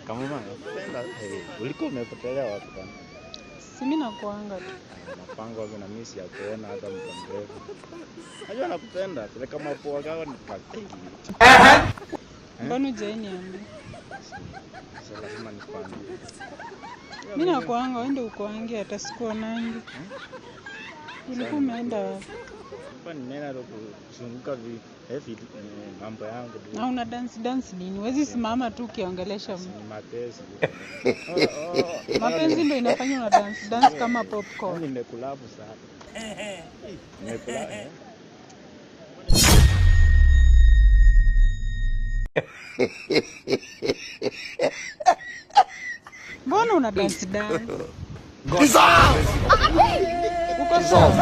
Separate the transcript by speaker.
Speaker 1: Kama unapenda ulikuwa umepotelea wapi bwana?
Speaker 2: Si mimi nakuanga tu.
Speaker 1: Napango wangu na mimi sijakuona hata muda mrefu. Najua nakupenda, vile kama poa kao ni patiki.
Speaker 2: Mbona hujaniambia?
Speaker 1: Sasa lazima nikwambie.
Speaker 2: Mimi nakuanga, wewe ndio ukoangi hata sikuonangi. Ulikuwa umeenda wapi?
Speaker 1: Hapa nimeenda kuzunguka mambo yangu.
Speaker 2: Na una dance nini? Huwezi simama tu ukiongelesha mtu.
Speaker 1: Ni mapenzi.
Speaker 2: Mapenzi ndio inafanya una dance kama popcorn.
Speaker 1: Mimi nimekulabu sana. Nimekula.
Speaker 2: Mbona una dance?
Speaker 1: Uko sawa?
Speaker 2: Uko sawa?